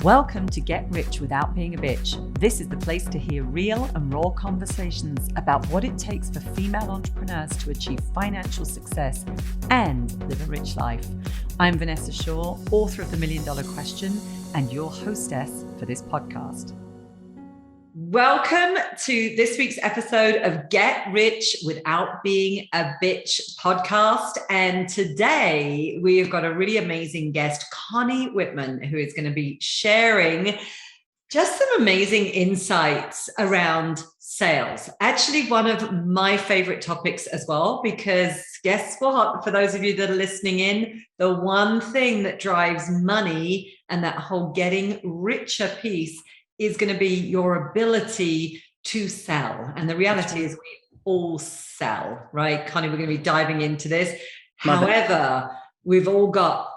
Welcome to Get Rich Without Being a Bitch. This is the place to hear real and raw conversations about what it takes for female entrepreneurs to achieve financial success and live a rich life. I'm Vanessa Shaw, author of The $1 Million Question, and your hostess for this podcast. Welcome to this week's episode of Get Rich Without Being a Bitch podcast. And today we have got a really amazing guest, Connie Whitman, who is going to be sharing just some amazing insights around sales. Actually, one of my favorite topics as well, because guess what? For those of you that are listening in, the one thing that drives money and that whole getting richer piece is going to be your ability to sell. And the reality is we all sell, right? Connie, we're going to be diving into this. However, we've all got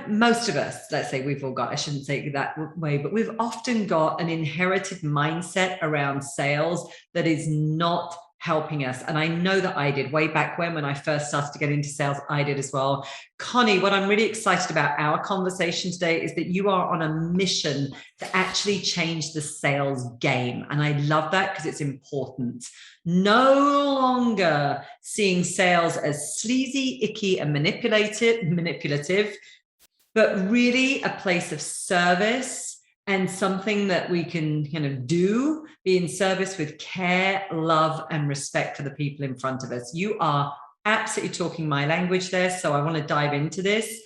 most of us, let's say we've all got, I shouldn't say it that way, but we've often got an inherited mindset around sales that is not helping us. And I know that I did way back when I first started to get into sales, I did as well. Connie, what I'm really excited about our conversation today is that you are on a mission to actually change the sales game. And I love that because it's important. No longer seeing sales as sleazy, icky, and manipulative, but really a place of service and something that we can do, be in service with care, love, and respect for the people in front of us. You are absolutely talking my language there, so I want to dive into this.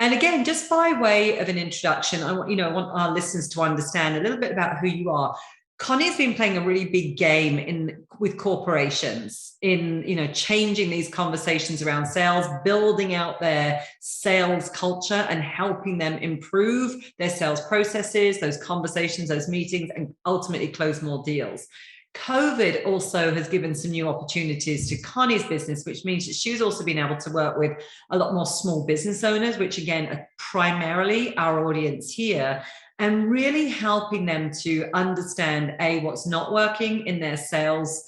And again, just by way of an introduction, I want our listeners to understand a little bit about who you are. Connie's been playing a really big game with corporations in changing these conversations around sales, building out their sales culture and helping them improve their sales processes, those conversations, those meetings, and ultimately close more deals. COVID also has given some new opportunities to Connie's business, which means that she's also been able to work with a lot more small business owners, which again are primarily our audience here, and really helping them to understand, what's not working in their sales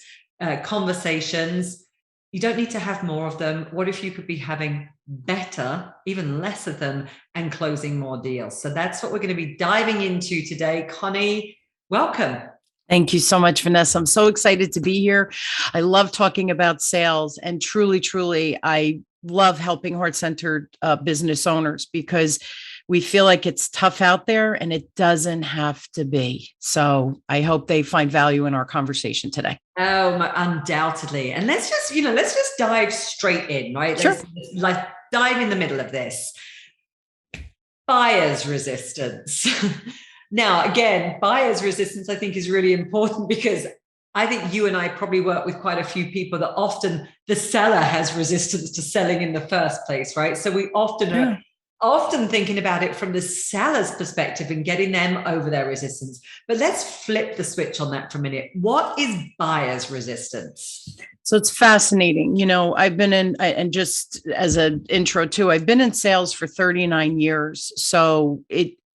conversations. You don't need to have more of them. What if you could be having better, even less of them, and closing more deals? So that's what we're going to be diving into today. Connie, welcome. Thank you so much, Vanessa. I'm so excited to be here. I love talking about sales, and truly, I love helping heart-centered business owners because we feel like it's tough out there and it doesn't have to be. So I hope they find value in our conversation today. Oh, undoubtedly. And let's just dive straight in, right? Sure. Let's dive in the middle of this. Buyer's resistance. Now, again, buyer's resistance, I think, is really important because I think you and I probably work with quite a few people that often the seller has resistance to selling in the first place, right? So we often are thinking about it from the seller's perspective and getting them over their resistance. But let's flip the switch on that for a minute. What is buyer's resistance? So it's fascinating. I've been in, and just as an intro too, I've been in sales for 39 years. So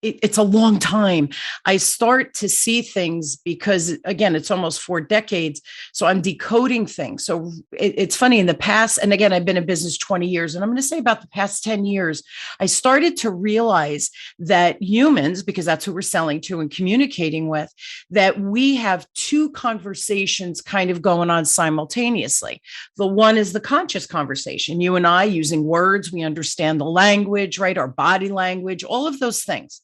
it's a long time. I start to see things because, again, it's almost 4 decades. So I'm decoding things. So it's funny in the past. And again, I've been in business 20 years. And I'm going to say about the past 10 years, I started to realize that humans, because that's who we're selling to and communicating with, that we have 2 conversations kind of going on simultaneously. The one is the conscious conversation. You and I using words, we understand the language, right? Our body language, all of those things.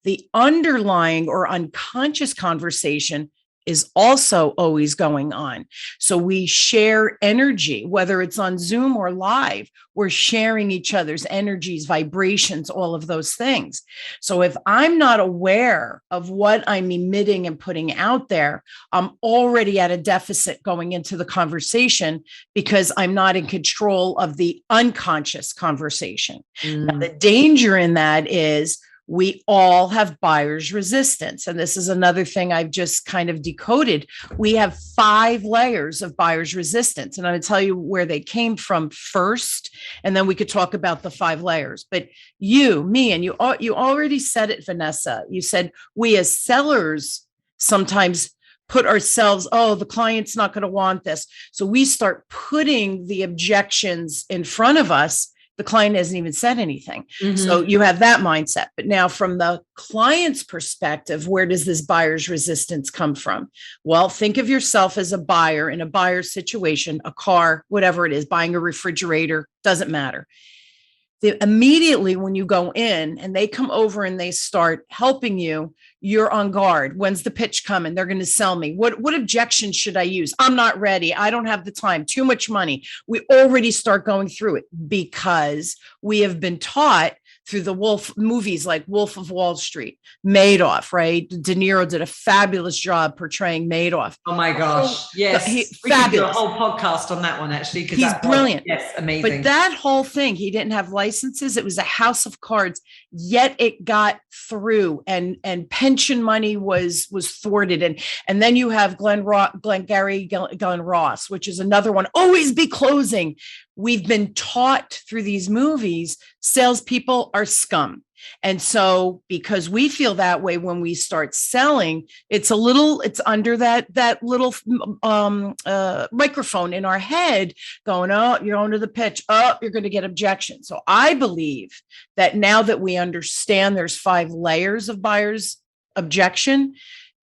The underlying or unconscious conversation is also always going on. So we share energy, whether it's on Zoom or live, we're sharing each other's energies, vibrations, all of those things. So if I'm not aware of what I'm emitting and putting out there, I'm already at a deficit going into the conversation because I'm not in control of the unconscious conversation. Now, the danger in that is we all have buyer's resistance. And this is another thing I've just kind of decoded. We have 5 layers of buyer's resistance. And I'm going to tell you where they came from first, and then we could talk about the 5 layers. But you, me, and you already said it, Vanessa. You said we as sellers sometimes put ourselves, the client's not going to want this. So we start putting the objections in front of us The client hasn't even said anything. Mhm. So you have that mindset. But now from the client's perspective, where does this buyer's resistance come from? Well, think of yourself as a buyer in a buyer situation, a car, whatever it is, buying a refrigerator, doesn't matter. Immediately when you go in and they come over and they start helping you, you're on guard. When's the pitch coming? They're going to sell me. What objection should I use? I'm not ready. I don't have the time. Too much money. We already start going through it because we have been taught through the Wolf movies like Wolf of Wall Street, Madoff, right? De Niro did a fabulous job portraying Madoff. Oh my gosh. Yes. We could do a whole podcast on that one, actually. Because he's brilliant. Yes, amazing. But that whole thing, he didn't have licenses. It was a house of cards, yet it got through, and pension money was thwarted. And then you have Glenn Ross, which is another one. Always be closing. We've been taught through these movies, salespeople are scum. And so because we feel that way when we start selling, it's under that little microphone in our head going, oh, you're going to the pitch. Oh, you're going to get objections. So I believe that now that we understand there's 5 layers of buyer's objection,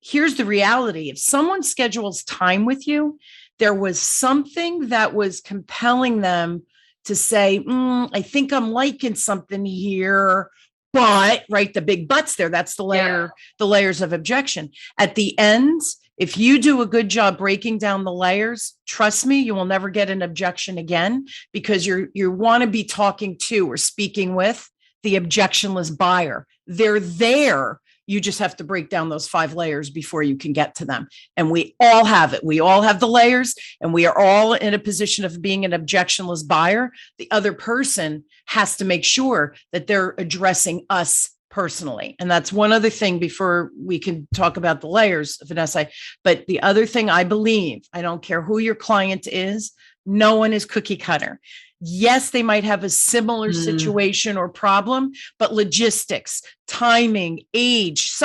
here's the reality. If someone schedules time with you, there was something that was compelling them to say, I think I'm liking something here, but right, the big buts there, that's the layer, the layers of objection. At the end, if you do a good job breaking down the layers, trust me, you will never get an objection again, because you want to be talking to or speaking with the objectionless buyer. They're there. You just have to break down those 5 layers before you can get to them. And we all have it. We all have the layers, and we are all in a position of being an objectionless buyer. The other person has to make sure that they're addressing us personally. And that's one other thing before we can talk about the layers, Vanessa. But the other thing I believe, I don't care who your client is, no one is cookie cutter. Yes, they might have a similar situation or problem, but logistics, timing, age,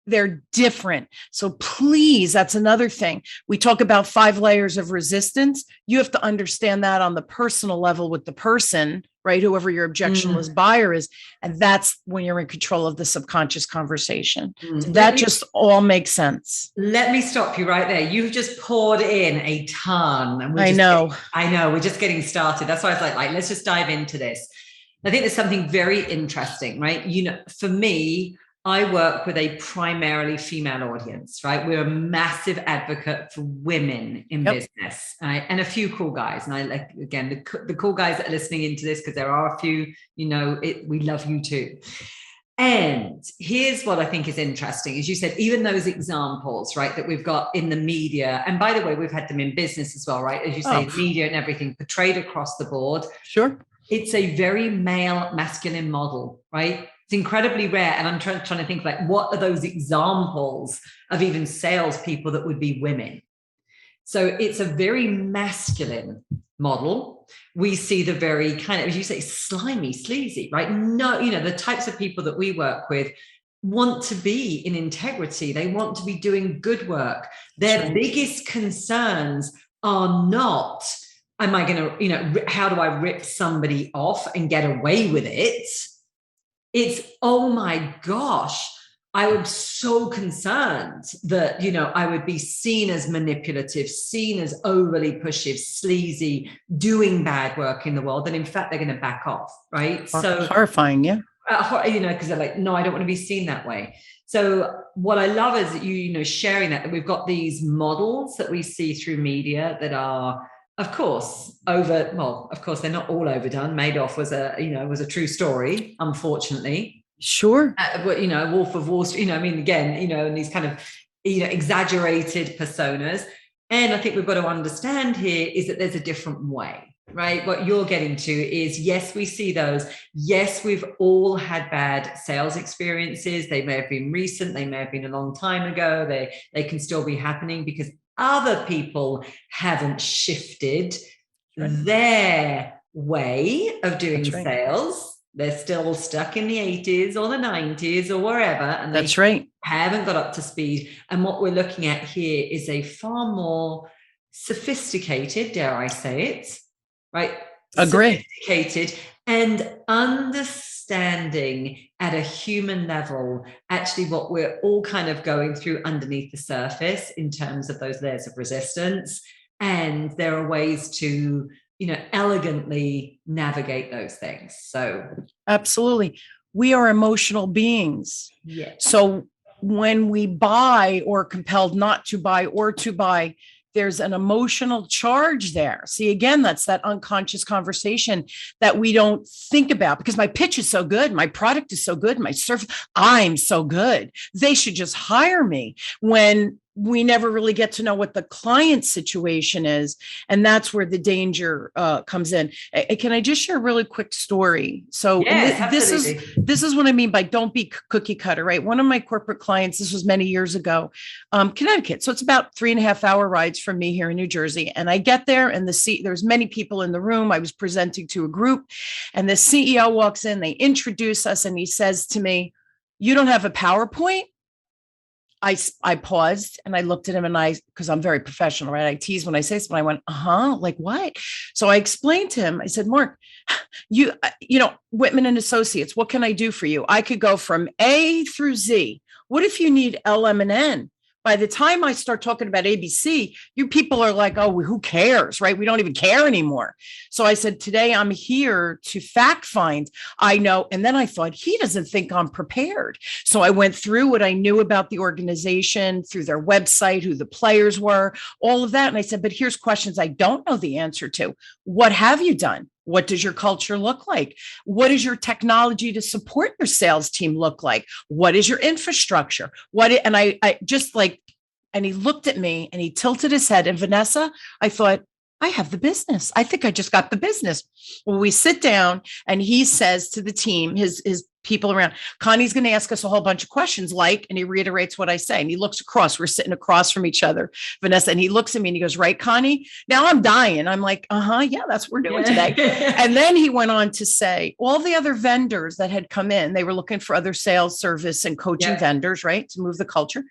they're different. So please, that's another thing. We talk about 5 layers of resistance. You have to understand that on the personal level with the person, right? Whoever your objectionless buyer is. And that's when you're in control of the subconscious conversation. So that just all makes sense. Let me stop you right there. You've just poured in a ton. And I know. We're just getting started. That's why I was like, let's just dive into this. I think there's something very interesting, right? For me, I work with a primarily female audience, right? We're a massive advocate for women in business, right? And a few cool guys. And I like, again, the cool guys that are listening into this, because there are a few, we love you too. And here's what I think is interesting, is you said, even those examples, right, that we've got in the media, and by the way, we've had them in business as well, right? As you say, media and everything portrayed across the board. Sure. It's a very male masculine model, right? It's incredibly rare. And I'm trying to think, like, what are those examples of even salespeople that would be women? So it's a very masculine model. We see the very kind of, as you say, slimy, sleazy, right? No, the types of people that we work with want to be in integrity. They want to be doing good work. Their biggest concerns are not, am I going to, how do I rip somebody off and get away with it? It's, oh my gosh, I was so concerned that, I would be seen as manipulative, seen as overly pushy, sleazy, doing bad work in the world. And in fact, they're going to back off, right? So horrifying, yeah. Because they're like, no, I don't want to be seen that way. So what I love is that sharing that we've got these models that we see through media that are, of course, they're not all overdone. Madoff was a true story, unfortunately. Sure. Wolf of Wall Street, and these kind of, exaggerated personas. And I think we've got to understand here is that there's a different way, right? What you're getting to is, yes, we see those. Yes, we've all had bad sales experiences. They may have been recent. They may have been a long time ago. They can still be happening because other people haven't shifted their way of doing sales. They're still stuck in the 80s or the 90s or wherever. And they haven't got up to speed. And what we're looking at here is a far more sophisticated, dare I say it, right, Agree. sophisticated, and understanding at a human level actually what we're all kind of going through underneath the surface in terms of those layers of resistance. And there are ways to, elegantly navigate those things. So Absolutely. We are emotional beings. yeah. So when we buy or compelled not to buy or to buy, there's an emotional charge there. See, again, that's that unconscious conversation that we don't think about because my pitch is so good. My product is so good. My service, I'm so good. They should just hire me, when we never really get to know what the client's situation is. And that's where the danger comes in. Can I just share a really quick story? So Yes, this is what I mean by don't be cookie cutter, right? One of my corporate clients, this was many years ago, Connecticut. So it's about 3.5 hour rides from me here in New Jersey. And I get there and there's many people in the room. I was presenting to a group and the CEO walks in, they introduce us and he says to me, "You don't have a PowerPoint?" I paused and I looked at him and because I'm very professional, right? I tease when I say something. I went, like what? So I explained to him, I said, "Mark, you know, Whitman and Associates, what can I do for you? I could go from A through Z. What if you need L, M, and N? By the time I start talking about ABC, you people are like, oh, who cares, right? We don't even care anymore." So I said, today I'm here to fact find. I know. And then I thought, he doesn't think I'm prepared. So I went through what I knew about the organization, through their website, who the players were, all of that. And I said, but here's questions I don't know the answer to. What have you done? What does your culture look like? What is your technology to support your sales team look like? What is your infrastructure? And I just like, and he looked at me and he tilted his head. And Vanessa, I thought, I have the business. I think I just got the business. Well, we sit down and he says to the team, his people around, "Connie's going to ask us a whole bunch of questions and he reiterates what I say. And he looks across, we're sitting across from each other, Vanessa, and he looks at me and he goes, "Right, Connie?" Now I'm dying. I'm like, yeah, that's what we're doing today. And then he went on to say, all the other vendors that had come in, they were looking for other sales, service, and coaching vendors, right, to move the culture.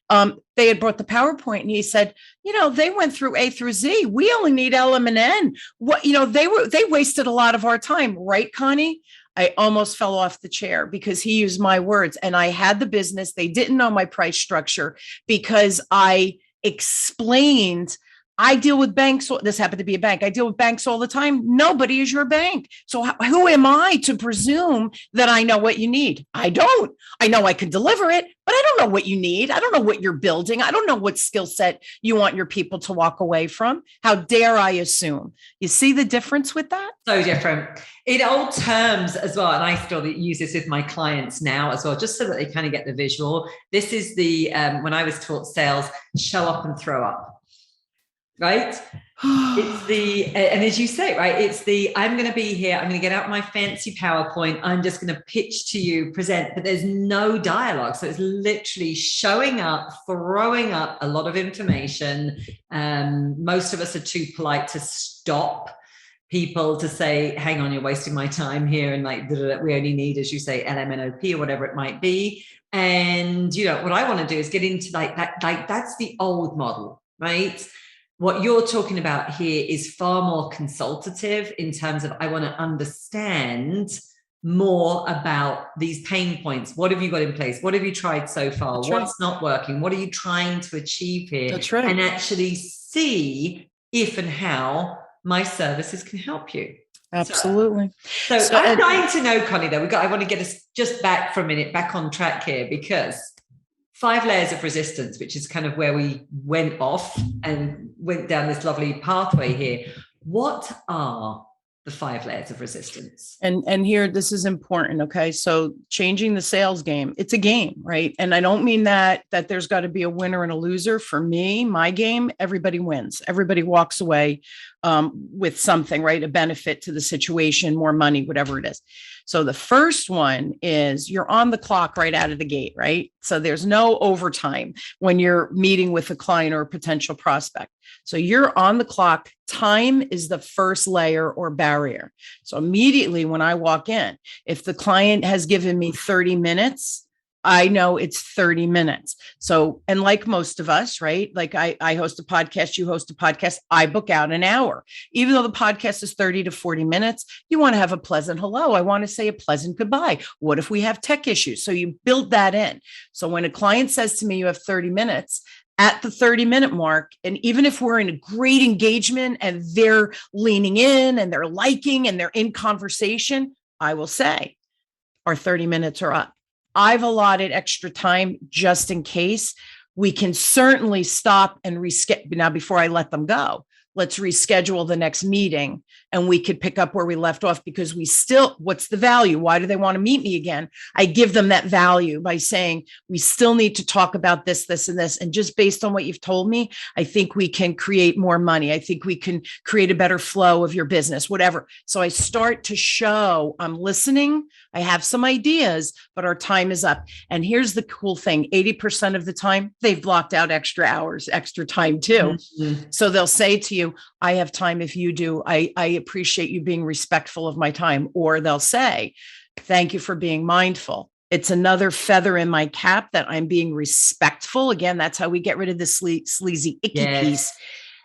They had brought the PowerPoint and he said, they went through A through Z. We only need L, M, and N. What, they wasted a lot of our time. Right, Connie? I almost fell off the chair because he used my words and I had the business. They didn't know my price structure because I explained, I deal with banks. This happened to be a bank. I deal with banks all the time. Nobody is your bank. So who am I to presume that I know what you need? I don't. I know I can deliver it, but I don't know what you need. I don't know what you're building. I don't know what skill set you want your people to walk away from. How dare I assume? You see the difference with that? So different. In old terms as well, and I still use this with my clients now as well, just so that they kind of get the visual. This is the, when I was taught sales, show up and throw up. Right? It's the, and as you say, right, it's the, I'm going to be here, I'm going to get out my fancy PowerPoint, I'm just going to pitch to you, present, but there's no dialogue. So it's literally showing up, throwing up a lot of information. Most of us are too polite to stop people to say, hang on, you're wasting my time here. And like, we only need, as you say, LMNOP or whatever it might be. And, what I want to do is get into like that, like that's the old model, right? What you're talking about here is far more consultative in terms of, I want to understand more about these pain points. What have you got in place? What have you tried so far? That's What's right. not working? What are you trying to achieve here? That's right. And actually see if and how my services can help you. Absolutely. So I'm dying to know, Connie, though, I want to get us just back for a minute, back on track here, because 5 layers of resistance, which is kind of where we went off and went down this lovely pathway here. What are the 5 layers of resistance? And here, this is important. Okay. So changing the sales game, it's a game, right? And I don't mean that there's got to be a winner and a loser. For me, my game, everybody wins. Everybody walks away with something, right? A benefit to the situation, more money, whatever it is. So the first one is you're on the clock right out of the gate, right? So there's no overtime when you're meeting with a client or a potential prospect. So you're on the clock. Time is the first layer or barrier. So immediately when I walk in, if the client has given me 30 minutes, I know it's 30 minutes. So, and like most of us, right? Like I host a podcast, you host a podcast, I book out an hour. Even though the podcast is 30 to 40 minutes, you want to have a pleasant hello. I want to say a pleasant goodbye. What if we have tech issues? So you build that in. So when a client says to me, you have 30 minutes, at the 30-minute mark, and even if we're in a great engagement and they're leaning in and they're liking and they're in conversation, I will say, our 30 minutes are up. I've allotted extra time just in case. We can certainly stop and reschedule. Now, before I let them go, let's reschedule the next meeting and we could pick up where we left off, because we still, what's the value? Why do they want to meet me again? I give them that value by saying, we still need to talk about this, this, and this. And just based on what you've told me, I think we can create more money. I think we can create a better flow of your business, whatever. So I start to show I'm listening. I have some ideas, but our time is up. And here's the cool thing. 80% of the time, they've blocked out extra hours, extra time too. Mm-hmm. So they'll say to you, I have time if you do. I appreciate you being respectful of my time. Or they'll say, thank you for being mindful. It's another feather in my cap that I'm being respectful. Again, that's how we get rid of the sleazy, icky piece.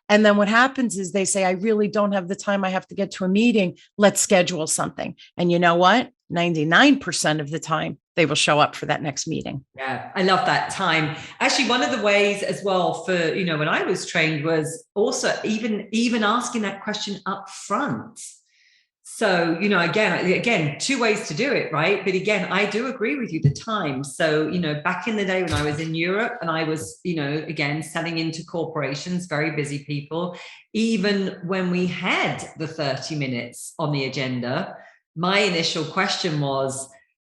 And then what happens is they say, I really don't have the time. I have to get to a meeting. Let's schedule something. And you know what? 99% of the time, they will show up for that next meeting. Yeah, I love that time. Actually, one of the ways as well for, when I was trained was also even asking that question up front. So, again, two ways to do it, right? But again, I do agree with you, the time. So, back in the day when I was in Europe and I was, again, selling into corporations, very busy people, even when we had the 30 minutes on the agenda, my initial question was,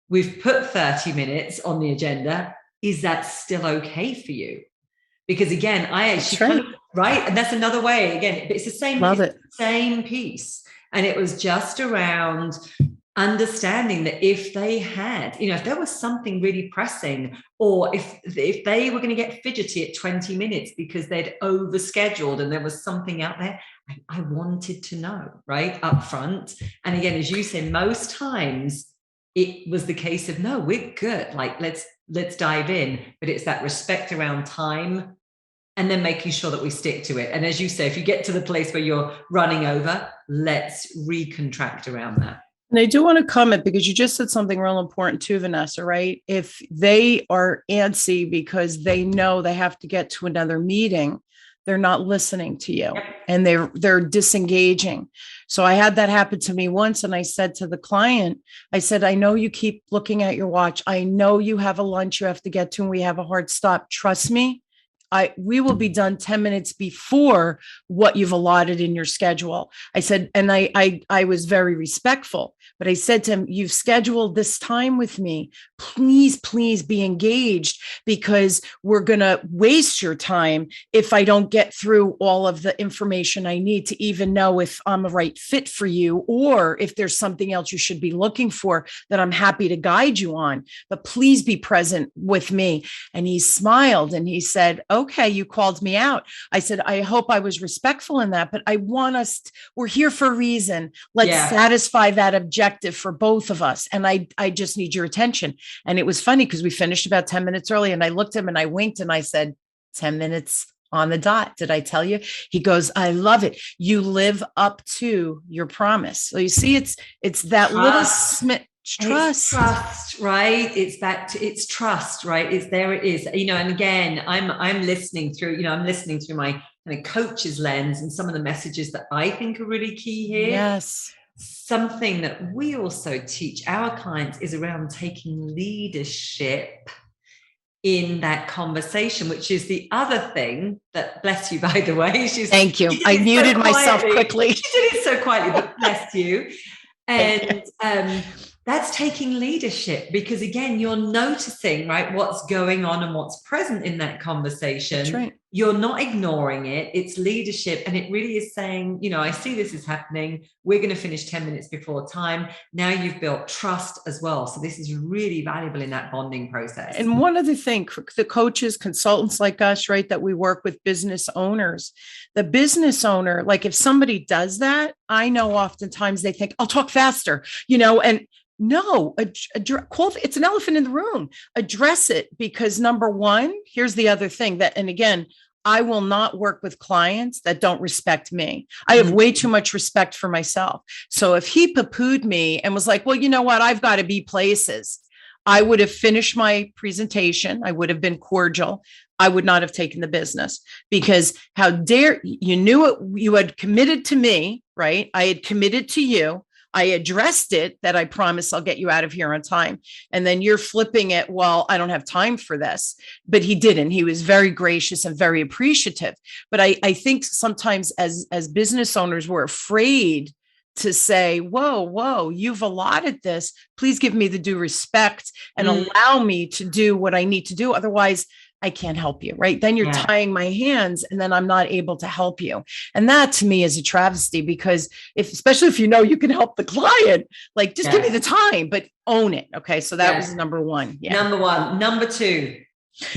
we've put 30 minutes on the agenda. Is that still okay for you? Because again, I actually, right? And that's another way, again, it's the same piece. And it was just around understanding that if they had, if there was something really pressing, or if they were going to get fidgety at 20 minutes because they'd overscheduled and there was something out there, I wanted to know, right, up front. And again, as you say, most times it was the case of, no, we're good. Like, let's dive in. But it's that respect around time and then making sure that we stick to it. And as you say, if you get to the place where you're running over, let's recontract around that. And I do want to comment, because you just said something real important too, Vanessa, right? If they are antsy because they know they have to get to another meeting, they're not listening to you. Yep. And they're disengaging. So I had that happen to me once. And I said to the client, I said, I know you keep looking at your watch. I know you have a lunch you have to get to and we have a hard stop. Trust me. We will be done 10 minutes before what you've allotted in your schedule. I said, and I was very respectful, but I said to him, you've scheduled this time with me. Please be engaged, because we're going to waste your time if I don't get through all of the information I need to even know if I'm a right fit for you, or if there's something else you should be looking for that I'm happy to guide you on, but please be present with me. And he smiled and he said, okay, you called me out. I said, I hope I was respectful in that, but I want us, we're here for a reason. Let's satisfy that objective for both of us. And I just need your attention. And it was funny because we finished about 10 minutes early, and I looked at him and I winked and I said, 10 minutes on the dot. Did I tell you? He goes, I love it. You live up to your promise. So you see, it's that little trust, right? It's trust, right? It is. And again, I'm listening through, I'm listening through my kind of coach's lens and some of the messages that I think are really key here. Yes. Something that we also teach our clients is around taking leadership in that conversation, which is the other thing that, bless you, by the way. Thank you. I muted myself quickly. She did it so quietly, but bless you. And that's taking leadership, because again, you're noticing, right, what's going on and what's present in that conversation. That's right. you're not ignoring it. It's leadership. And it really is saying, you know, I see this is happening. We're going to finish 10 minutes before time. Now you've built trust as well. So this is really valuable in that bonding process. And one other thing, for the coaches, consultants like us, right, that we work with business owners, the business owner, like if somebody does that, I know oftentimes they think, I'll talk faster, you know, and no, it's an elephant in the room. Address it, because number one, here's the other thing that, and again, I will not work with clients that don't respect me. I have way too much respect for myself. So if he poo-pooed me and was like, well, you know what, I've got to be places, I would have finished my presentation. I would have been cordial. I would not have taken the business, because how dare you, knew it, you had committed to me, right? I had committed to you. I addressed it, that I promise I'll get you out of here on time. And then you're flipping it. Well, I don't have time for this, but he didn't. He was very gracious and very appreciative. But I think sometimes as business owners, we're afraid to say, whoa, you've allotted this. Please give me the due respect and allow me to do what I need to do. Otherwise, I can't help you, right? Then you're tying my hands and then I'm not able to help you. And that to me is a travesty, because especially if you know you can help the client, like just give me the time, but own it. Okay. So that was number one. Yeah. Number one. Number two.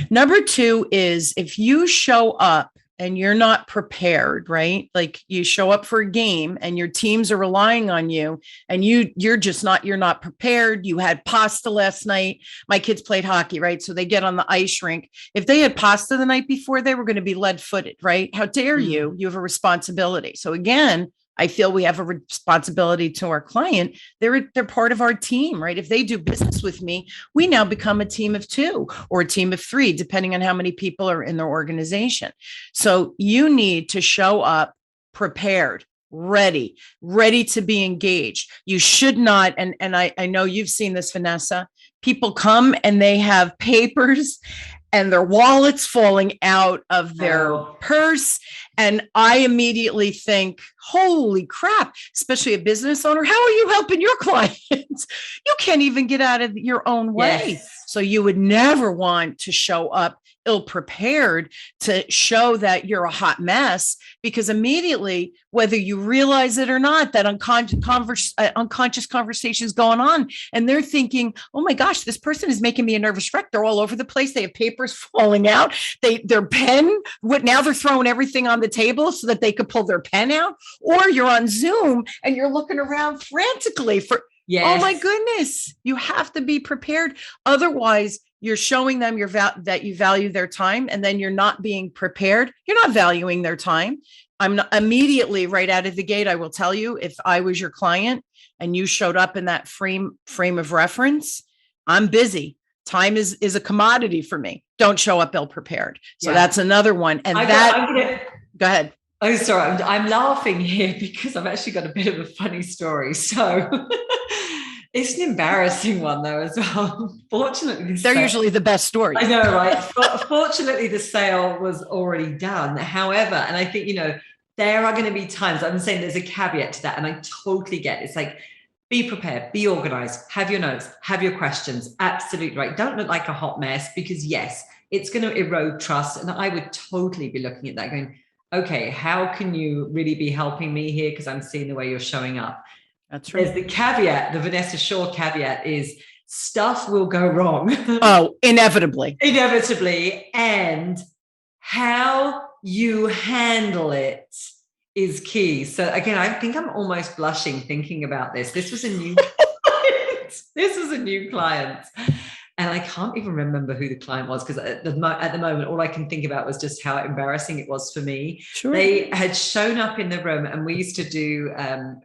Number two is if you show up and you're not prepared, right? Like you show up for a game and your teams are relying on you and you're not prepared. You had pasta last night. My kids played hockey, right? So they get on the ice rink. If they had pasta the night before, they were going to be lead-footed, right? How dare you? You have a responsibility. So again, I feel we have a responsibility to our client. They're part of our team, right? If they do business with me, we now become a team of two or a team of three, depending on how many people are in their organization. So you need to show up prepared, ready to be engaged. You should not, and I know you've seen this, Vanessa, people come and they have papers and their wallets falling out of their purse. And I immediately think, holy crap, especially a business owner, how are you helping your clients? You can't even get out of your own way. So you would never want to show up ill-prepared to show that you're a hot mess, because immediately, whether you realize it or not, that unconscious conversations going on, and they're thinking, oh my gosh, this person is making me a nervous wreck. They're all over the place. They have papers falling out. Their pen, now they're throwing everything on the table so that they could pull their pen out, or you're on Zoom and you're looking around frantically for, oh my goodness, you have to be prepared. Otherwise, you're showing them that you value their time, and then you're not being prepared. You're not valuing their time. I'm not, immediately right out of the gate, I will tell you, if I was your client and you showed up in that frame of reference, I'm busy. Time is a commodity for me. Don't show up ill prepared. So that's another one. And go ahead. Oh, sorry. I'm laughing here because I've actually got a bit of a funny story. So it's an embarrassing one though as well. Fortunately, they're usually the best stories. I know, right? Fortunately, the sale was already done. However, and I think, there are going to be times, I'm saying there's a caveat to that, and I totally get it. It's like, be prepared, be organized, have your notes, have your questions. Absolutely right. Don't look like a hot mess, because yes, it's going to erode trust. And I would totally be looking at that going, okay, how can you really be helping me here? Because I'm seeing the way you're showing up. That's right. There's the caveat, the Vanessa Shaw caveat is stuff will go wrong. Oh, inevitably. And how you handle it is key. So again, I think I'm almost blushing thinking about this. This was a new client. And I can't even remember who the client was, because at the moment, all I can think about was just how embarrassing it was for me. Sure. They had shown up in the room, and we used to do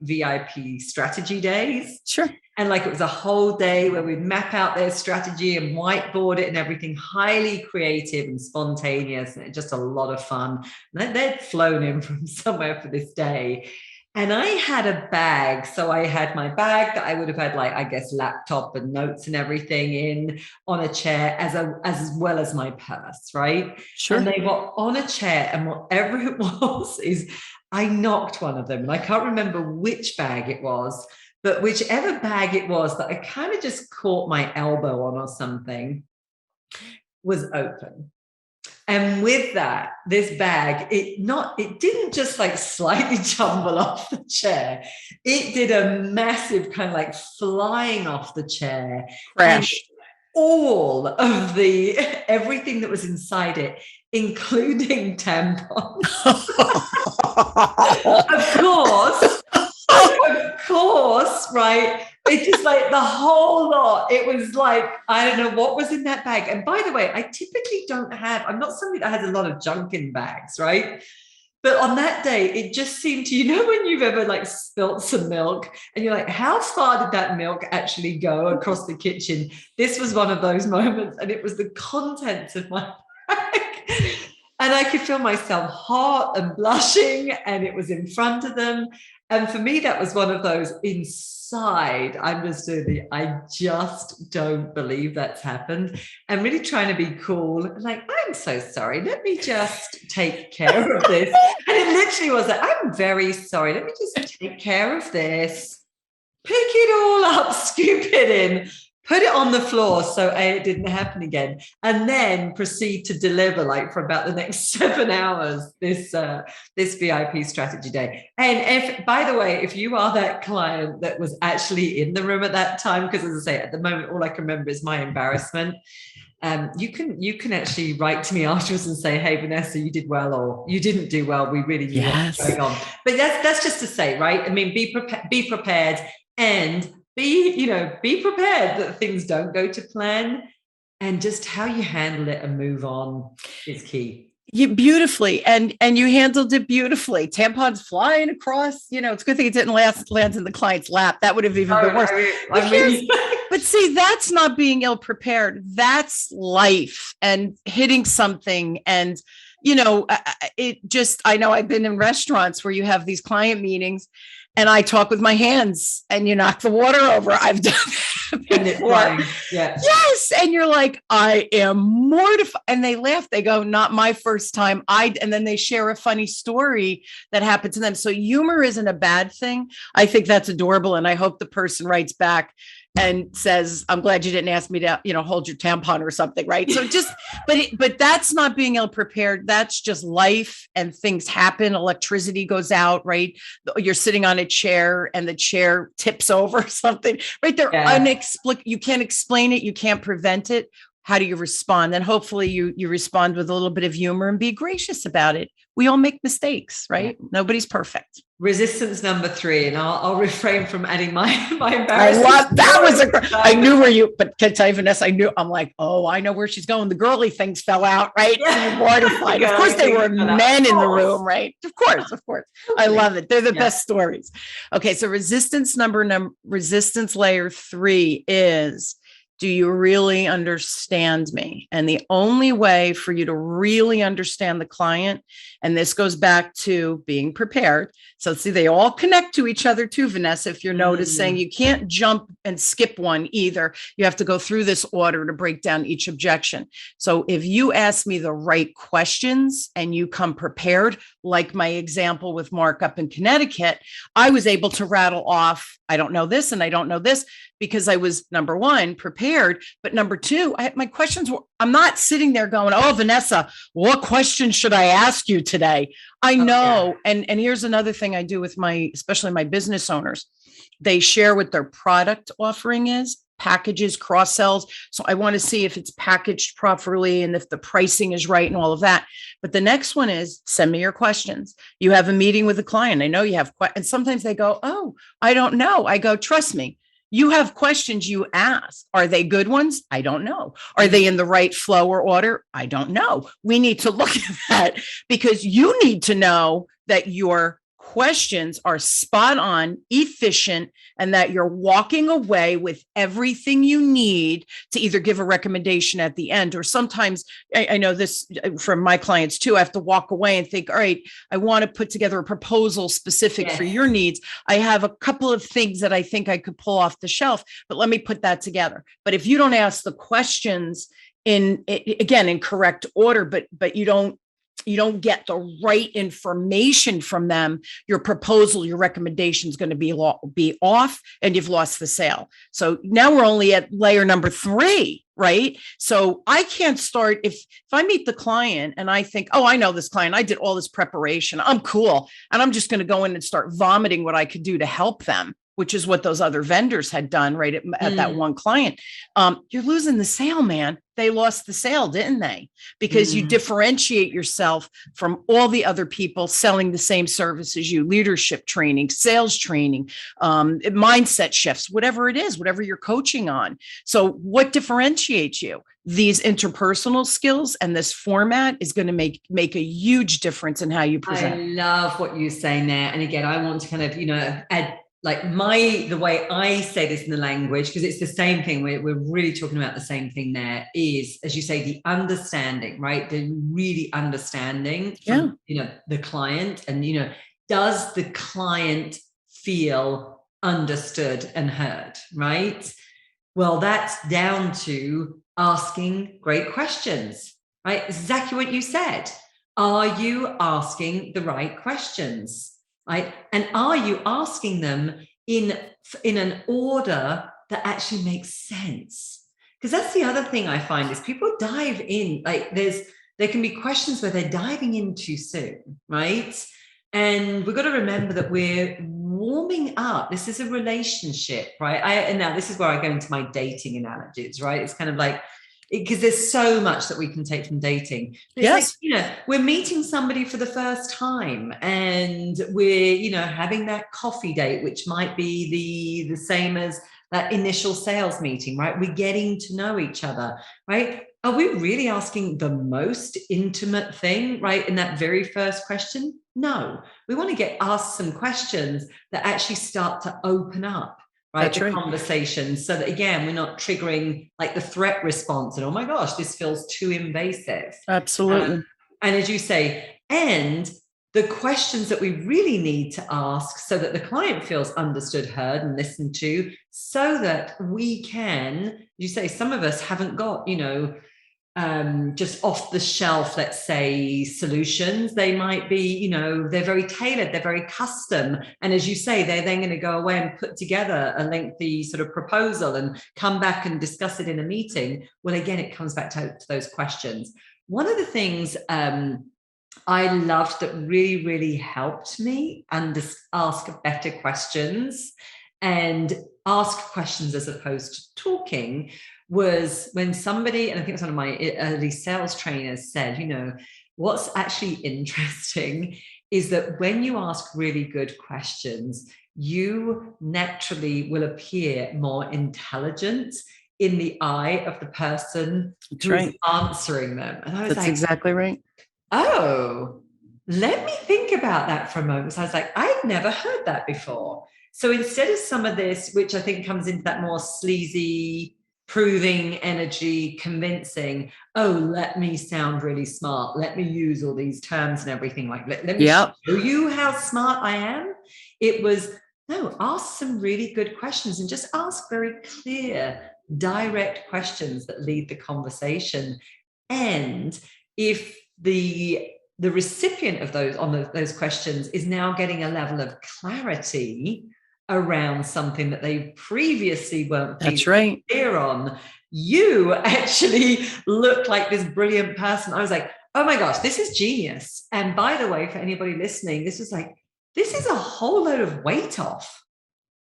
VIP strategy days. Sure. And like it was a whole day where we'd map out their strategy and whiteboard it and everything, highly creative and spontaneous, and just a lot of fun. And they'd flown in from somewhere for this day. And I had a bag. So I had my bag that I would have had, like, I guess, laptop and notes and everything in on a chair, as well as my purse, right? Sure. And they were on a chair, and whatever it was is I knocked one of them. And I can't remember which bag it was, but whichever bag it was that I kind of just caught my elbow on or something was open. And with that, this bag, it didn't just like slightly tumble off the chair. It did a massive kind of like flying off the chair. Crash. And all of everything that was inside it, including tampons. Of course, right? It's just like the whole lot. It was like, I don't know what was in that bag. And by the way, I typically I'm not somebody that has a lot of junk in bags, right? But on that day, it just seemed to, when you've ever like spilt some milk and you're like, how far did that milk actually go across the kitchen? This was one of those moments, and it was the contents of my bag. And I could feel myself hot and blushing, and it was in front of them. And for me, that was one of those inside. I just don't believe that's happened. And really trying to be cool. Like, I'm so sorry. Let me just take care of this. And it literally was like, I'm very sorry. Let me just take care of this. Pick it all up, scoop it in, put it on the floor so it didn't happen again, and then proceed to deliver like for about the next 7 hours this VIP strategy day. And by the way, if you are that client that was actually in the room at that time, because as I say, at the moment, all I can remember is my embarrassment. You can actually write to me afterwards and say, hey, Vanessa, you did well, or you didn't do well. We really knew what was going on. But that's just to say, right? I mean, be prepared, and be prepared that things don't go to plan, and just how you handle it and move on is key. Beautifully. And you handled it beautifully. Tampons flying across, it's a good thing it didn't land in the client's lap. That would have even been worse. But see, that's not being ill prepared. That's life and hitting something. And, I know I've been in restaurants where you have these client meetings and I talk with my hands and you knock the water over. I've done that before. Yeah. Yes. And you're like, I am mortified. And they laugh. They go, not my first time. And then they share a funny story that happened to them. So humor isn't a bad thing. I think that's adorable. And I hope the person writes back and says, I'm glad you didn't ask me to, hold your tampon or something. Right. So but that's not being ill prepared. That's just life, and things happen. Electricity goes out, right? You're sitting on a chair and the chair tips over something, right? They're unexplicable. You can't explain it. You can't prevent it. How do you respond? And hopefully you respond with a little bit of humor and be gracious about it. We all make mistakes, right? Yeah. Nobody's perfect. Resistance number 3, and I'll refrain from adding my embarrassment. I love that. I knew where but can I tell you, Vanessa, I'm like, oh, I know where she's going. The girly things fell out, right? Yeah. Mortified. Of course, they were men in the room, right? Of course. I love it. They're the best stories. Okay, so resistance layer 3 is, do you really understand me? And the only way for you to really understand the client, and this goes back to being prepared. So see, they all connect to each other too, Vanessa. If you're noticing, you can't jump and skip one either. You have to go through this order to break down each objection. So if you ask me the right questions and you come prepared, like my example with Mark up in Connecticut, I was able to rattle off, I don't know this and I don't know this, because I was, number one, prepared, but number two, my questions were, I'm not sitting there going, oh, Vanessa, what question should I ask you today? I know. And here's another thing I do with especially my business owners. They share what their product offering is, packages, cross sells. So I want to see if it's packaged properly and if the pricing is right and all of that. But the next one is, send me your questions. You have a meeting with a client. I know you have questions. And sometimes they go, oh, I don't know. I go, trust me. You have questions you ask. Are they good ones? I don't know. Are they in the right flow or order? I don't know. We need to look at that, because you need to know that your questions are spot on, efficient, and that you're walking away with everything you need to either give a recommendation at the end, or sometimes I know this from my clients too. I have to walk away and think, all right, I want to put together a proposal specific for your needs. I have a couple of things that I think I could pull off the shelf, but let me put that together. But if you don't ask the questions in correct order, but you don't get the right information from them, your proposal, your recommendation is going to be off, and you've lost the sale. So now we're only at layer number 3, right? So I can't start if I meet the client and I think, oh, I know this client, I did all this preparation, I'm cool, and I'm just going to go in and start vomiting what I could do to help them, which is what those other vendors had done, right, at that one client. You're losing the sale, man. They lost the sale, didn't they? Because you differentiate yourself from all the other people selling the same service as you, leadership training, sales training, mindset shifts, whatever it is, whatever you're coaching on. So what differentiates you? These interpersonal skills and this format is going to make a huge difference in how you present. I love what you're saying there. And again, I want to kind of, add like the way I say this in the language, because it's the same thing. We're really talking about the same thing there is, as you say, the understanding, right? The really understanding from, the client and, does the client feel understood and heard, right? Well, that's down to asking great questions, right? Exactly what you said. Are you asking the right questions? Right? And are you asking them in an order that actually makes sense? Because that's the other thing I find is people dive in, like there can be questions where they're diving in too soon, right? And we've got to remember that we're warming up. This is a relationship, right? And now this is where I go into my dating analogies, right? It's kind of like, because there's so much that we can take from dating. Yes. Like, we're meeting somebody for the first time and we're, having that coffee date, which might be the same as that initial sales meeting, right? We're getting to know each other, right? Are we really asking the most intimate thing, right? In that very first question? No, we want to get asked some questions that actually start to open up. Right, that's right. Conversation, so that again, we're not triggering like the threat response and oh my gosh, this feels too invasive. Absolutely. And as you say, and the questions that we really need to ask so that the client feels understood, heard, and listened to, so that we can, you say, some of us haven't got, just off the shelf, let's say, solutions. They might be, they're very tailored, they're very custom. And as you say, they're then going to go away and put together a lengthy sort of proposal and come back and discuss it in a meeting. Well, again, it comes back to those questions. One of the things I loved that really, really helped me ask better questions and ask questions as opposed to talking was when somebody, and I think it's one of my early sales trainers said, what's actually interesting is that when you ask really good questions, you naturally will appear more intelligent in the eye of the person who's answering them. And I was That's exactly right. Oh, let me think about that for a moment. So I was like, I've never heard that before. So instead of some of this, which I think comes into that more sleazy, proving energy, convincing, oh, let me sound really smart. Let me use all these terms and everything. Like, let me show you how smart I am. It was, no, ask some really good questions and just ask very clear, direct questions that lead the conversation. And if the recipient of those questions is now getting a level of clarity around something that they previously weren't clear on, you actually look like this brilliant person. I was like, oh my gosh, this is genius. And by the way, for anybody listening, this is a whole load of weight off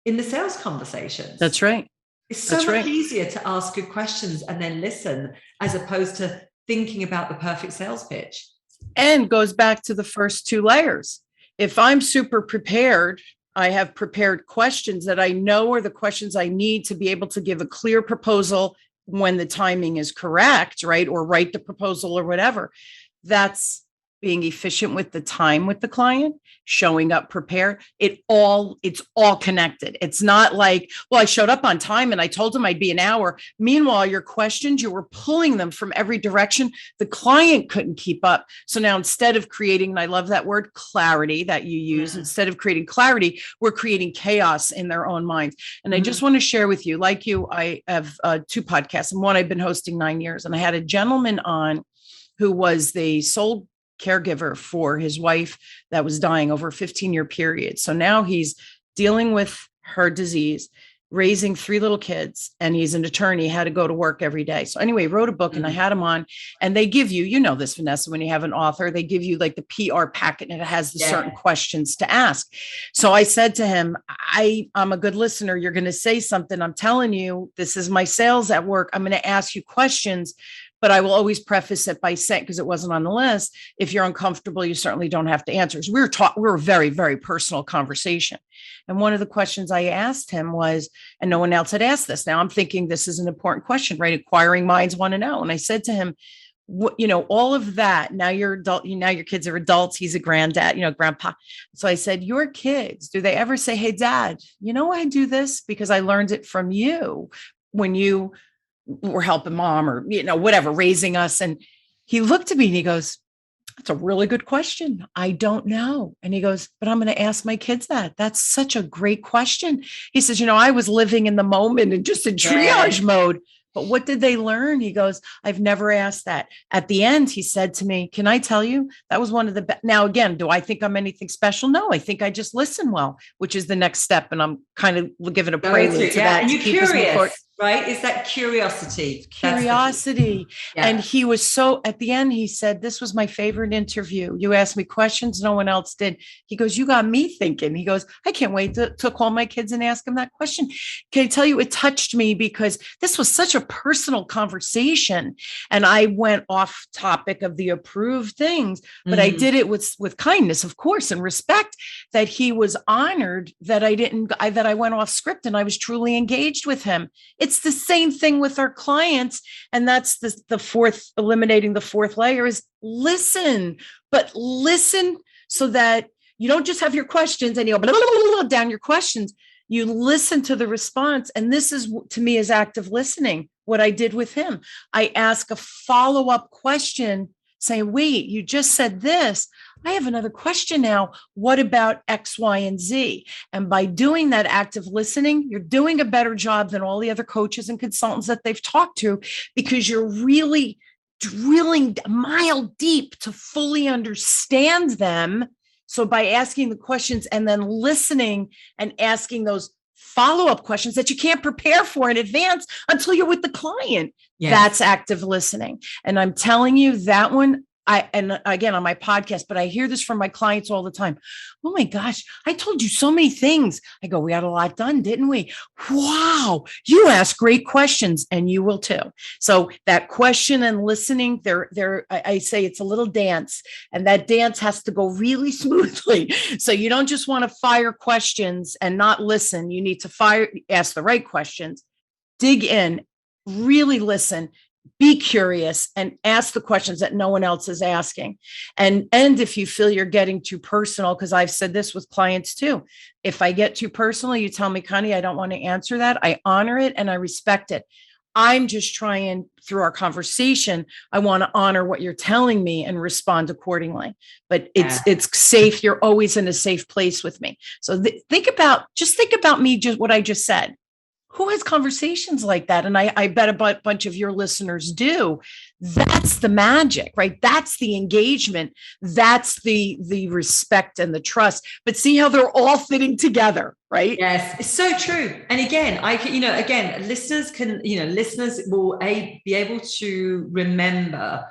in the sales conversations. That's right. It's so much easier to ask good questions and then listen as opposed to thinking about the perfect sales pitch. And goes back to the first two layers. If I'm super prepared, I have prepared questions that I know are the questions I need to be able to give a clear proposal when the timing is correct, right? Or write the proposal or whatever. That's being efficient with the time with the client, showing up prepared. It's all connected. It's not like, well, I showed up on time and I told them I'd be an hour. Meanwhile, your questions, you were pulling them from every direction. The client couldn't keep up. So now instead of creating, and I love that word clarity that you use, instead of creating clarity, we're creating chaos in their own minds. And I just want to share with you, like you, I have 2 podcasts, and one I've been hosting 9 years. And I had a gentleman on who was the sole caregiver for his wife that was dying over a 15-year period. So now he's dealing with her disease. raising 3 little kids, and he's an attorney, had to go to work every day. So anyway, wrote a book and I had him on, and they give you, this, Vanessa, when you have an author, they give you like the PR packet and it has the certain questions to ask. So I said to him, I'm a good listener. You're going to say something. I'm telling you, this is my sales at work. I'm going to ask you questions, but I will always preface it by saying, because it wasn't on the list, if you're uncomfortable, you certainly don't have to answer. So we were a very, very personal conversation. And one of the questions I asked him was, and no one else had asked this. Now I'm thinking this is an important question, right? Inquiring minds want to know. And I said to him, all of that, now you're adult, now your kids are adults. He's a granddad, grandpa. So I said, your kids, do they ever say, hey, dad, I do this because I learned it from you when you were helping mom or, whatever, raising us. And he looked at me and he goes, that's a really good question. I don't know. And he goes, but I'm going to ask my kids that. That's such a great question. He says, I was living in the moment and just in triage mode. But what did they learn? He goes, I've never asked that. At the end, he said to me, can I tell you, that was one of the best. Now, again, do I think I'm anything special? No, I think I just listen well, which is the next step. And I'm kind of giving a prelude to that. And you're curious, right? Is that curiosity? Curiosity. And he was at the end, he said, this was my favorite interview. You asked me questions no one else did. He goes, you got me thinking. He goes, I can't wait to call my kids and ask them that question. Can I tell you, it touched me because this was such a personal conversation. And I went off topic of the approved things, but I did it with kindness, of course, and respect, that he was honored that I went off script and I was truly engaged with him. It's the same thing with our clients. And that's eliminating the fourth layer is listen, but listen so that you don't just have your questions and you go blah, blah, blah, blah, down your questions. You listen to the response. And this is, to me, is active listening. What I did with him, I ask a follow-up question saying, wait, you just said this. I have another question now. What about X, Y, and Z? And by doing that active listening, you're doing a better job than all the other coaches and consultants that they've talked to, because you're really drilling a mile deep to fully understand them. So by asking the questions and then listening and asking those follow-up questions that you can't prepare for in advance until you're with the client, that's active listening. And I'm telling you that one, and again, on my podcast, but I hear this from my clients all the time. Oh my gosh, I told you so many things. I go, we got a lot done, didn't we? Wow, you ask great questions, and you will too. So that question and listening, I say it's a little dance, and that dance has to go really smoothly. So you don't just want to fire questions and not listen. You need to ask the right questions, dig in, really listen, be curious, and ask the questions that no one else is asking. And if you feel you're getting too personal, because I've said this with clients too, if I get too personal, you tell me, Connie, I don't want to answer that. I honor it and I respect it. I'm just trying, through our conversation, I want to honor what you're telling me and respond accordingly. But it's safe. You're always in a safe place with me. So think about me, just what I just said. Who has conversations like that? And I bet a bunch of your listeners do. That's the magic, right? That's the engagement. That's the respect and the trust. But see how they're all fitting together, right? Yes, it's so true. And again, listeners will be able to remember.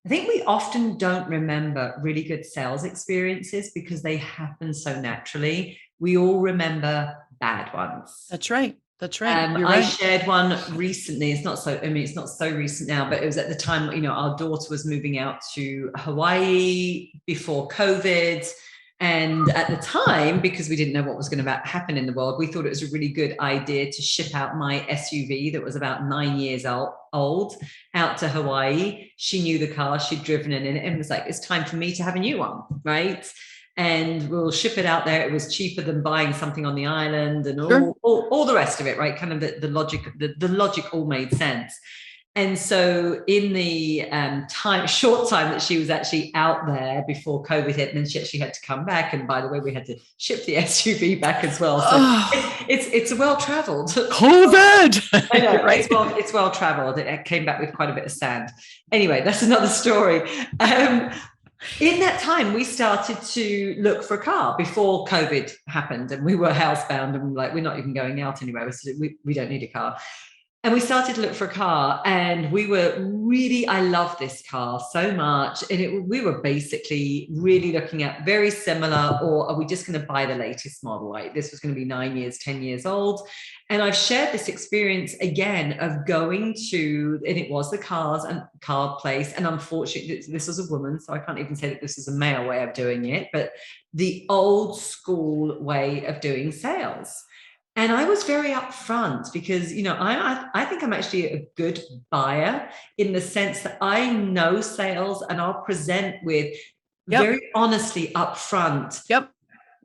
I think we often don't remember really good sales experiences because they happen so naturally. We all remember bad ones. That's right. That's right. I shared one recently. It's not so recent now, but it was at the time, our daughter was moving out to Hawaii before COVID. And at the time, because we didn't know what was going to happen in the world, we thought it was a really good idea to ship out my SUV that was about 9 years old out to Hawaii. She knew the car, she'd driven in it, and was like, it's time for me to have a new one, right? And we'll ship it out there. It was cheaper than buying something on the island and all the rest of it, right? Kind of the logic all made sense. And so in the short time that she was actually out there before COVID hit, and then she actually had to come back. And by the way, we had to ship the SUV back as well. So it's well-traveled. COVID! I know, right? It's well-traveled. It came back with quite a bit of sand. Anyway, that's another story. In that time, we started to look for a car before COVID happened, and we were housebound and like, we're not even going out anywhere. We don't need a car. And we started to look for a car, and we were really, I love this car so much. And we were basically really looking at very similar, or are we just going to buy the latest model? Right? This was going to be 9 years, 10 years old. And I've shared this experience again of going to, and it was the car place. And unfortunately, this was a woman, so I can't even say that this is a male way of doing it, but the old school way of doing sales. And I was very upfront because, I think I'm actually a good buyer in the sense that I know sales, and I'll present with very honestly upfront. Yep.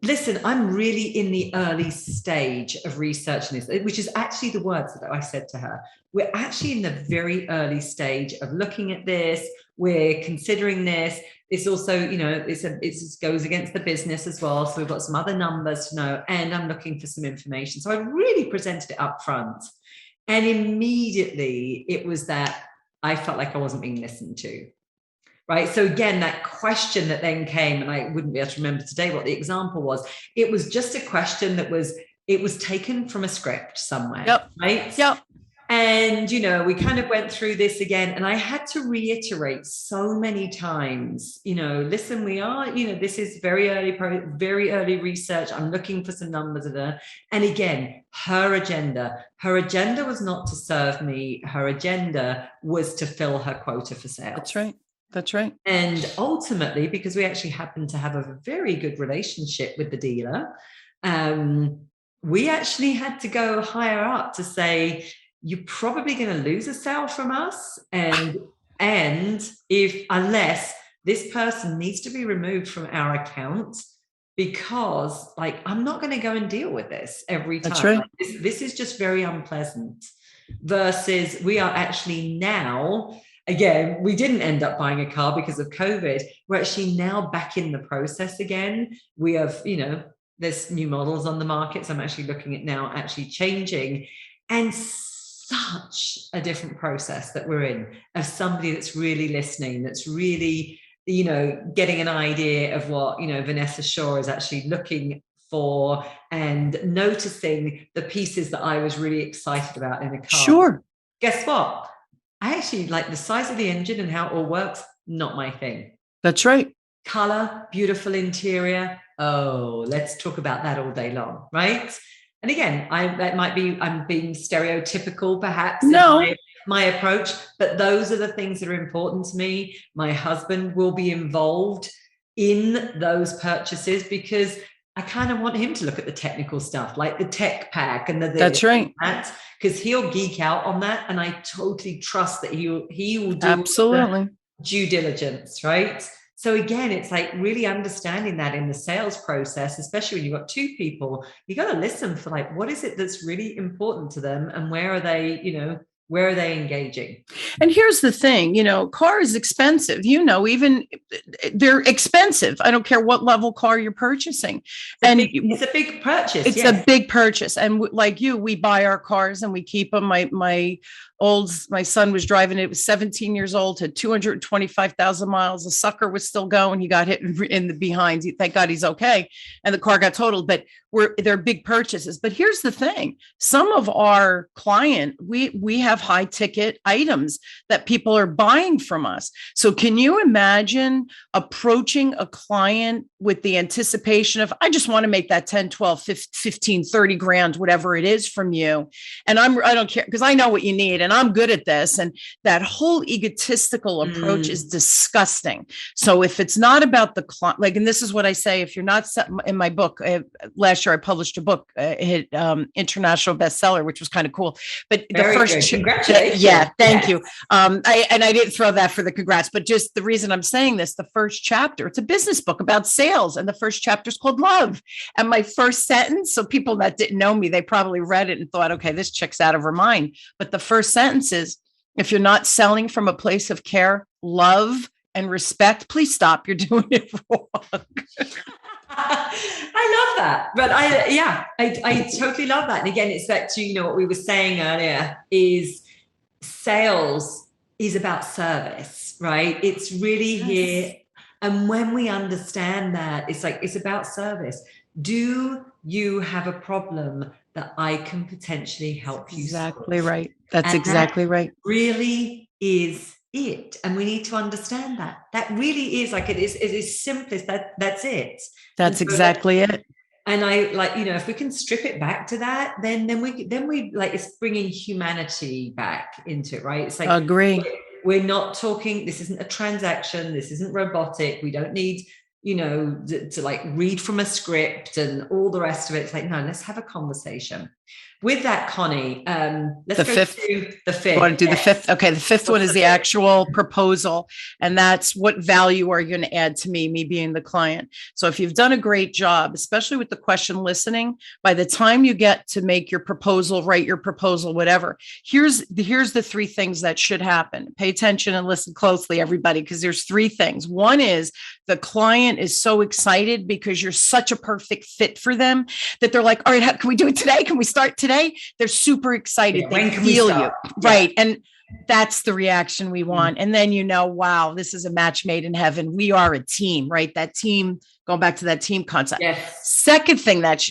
Listen, I'm really in the early stage of researching this, which is actually the words that I said to her. We're actually in the very early stage of looking at this. We're considering this. It's also, it goes against the business as well. So we've got some other numbers to know, and I'm looking for some information. So I really presented it up front. And immediately it was that I felt like I wasn't being listened to. Right. So again, that question that then came, and I wouldn't be able to remember today what the example was. It was just a question that was taken from a script somewhere. Yep. Right. Yep. And, we kind of went through this again, and I had to reiterate so many times, listen, we are, this is very early research. I'm looking for some numbers of her. And again, her agenda was not to serve me. Her agenda was to fill her quota for sales. That's right. That's right. And ultimately, because we actually happened to have a very good relationship with the dealer, we actually had to go higher up to say, you're probably going to lose a sale from us. And unless this person needs to be removed from our account, because I'm not going to go and deal with this every time. That's right. This is just very unpleasant. Versus we are actually now, again, we didn't end up buying a car because of COVID. We're actually now back in the process again. We have, there's new models on the market. So I'm actually looking at now actually changing. And such a different process that we're in, of somebody that's really listening, that's really, getting an idea of what, Vanessa Shaw is actually looking for, and noticing the pieces that I was really excited about in a car. Sure. Guess what? I actually like the size of the engine and how it all works. Not my thing. That's right. Color, beautiful interior. Oh, let's talk about that all day long, right? And again, I'm being stereotypical, perhaps. No, my approach, but those are the things that are important to me. My husband will be involved in those purchases because I kind of want him to look at the technical stuff, like the tech pack and that's right. Because he'll geek out on that, and I totally trust that he will do absolutely due diligence, right? So again, it's like really understanding that in the sales process, especially when you've got two people, you got to listen for what is it that's really important to them, and where are they engaging? And here's the thing, car is expensive, even they're expensive. I don't care what level car you're purchasing. It's a big purchase. It's a big purchase. And we buy our cars and we keep them. My son was driving, it was 17 years old, had 225,000 miles. The sucker was still going. He got hit in the behind. Thank God he's okay. And the car got totaled, but they're big purchases. But here's the thing. Some of our client, we have high ticket items that people are buying from us. So can you imagine approaching a client with the anticipation of, I just want to make that 10, 12, 15, 30 grand, whatever it is from you. And I don't care because I know what you need and I'm good at this. And that whole egotistical approach is disgusting. So if it's not about the client, and this is what I say, if you're not in my book, last year I published a book, hit international bestseller, which was kind of cool. But Very the first, good. Congratulations. Yeah, thank you. I didn't throw that for the congrats, but just the reason I'm saying this, the first chapter, it's a business book about sales. And the first chapter is called Love. And my first sentence, so people that didn't know me, they probably read it and thought, okay, this chick's out of her mind. But the first sentence is, if you're not selling from a place of care, love, and respect, please stop. You're doing it wrong. I love that. But I totally love that. And again, it's back to, what we were saying earlier is sales is about service, right? It's really here. And when we understand that, it's like, it's about service. Do you have a problem that I can potentially help you Exactly solve? right. That's And that exactly right. really is it. And we need to understand that. That really is like, it is simplest. That's it. And That's so exactly it. and I like, if we can strip it back to that, then we like, it's bringing humanity back into it, right? It's like, Agree. we're not talking, this isn't a transaction, this isn't robotic, we don't need, to like read from a script and all the rest of it. It's like, no, let's have a conversation. With that, Connie, let's The go fifth. to the You want fifth. to do the Yes. fifth? Okay. The fifth one What's is the the fifth? actual proposal. And that's what value are you going to add to me being the client. So if you've done a great job, especially with the question listening, by the time you get to make your proposal, write your proposal, whatever, here's the three things that should happen. Pay attention and listen closely, everybody, because there's three things. One is the client is so excited because you're such a perfect fit for them that they're like, all right, can we do it today? Can we start today? They're super excited. Yeah, They when can we feel start? you. Yeah. Right. And that's the reaction we want. And then, wow, this is a match made in heaven. We are a team, right? That team, going back to that team concept. Yes. Second thing that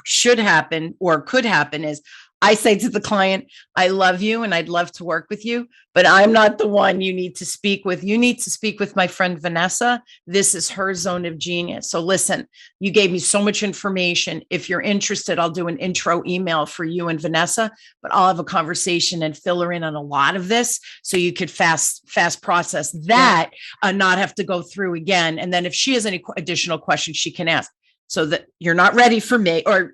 should happen or could happen is I say to the client, I love you and I'd love to work with you, but I'm not the one you need to speak with. You need to speak with my friend Vanessa. This is her zone of genius. So listen, you gave me so much information. If you're interested, I'll do an intro email for you and Vanessa, but I'll have a conversation and fill her in on a lot of this so you could fast process that and not have to go through again. And then if she has any additional questions, she can ask. So that you're not ready for me or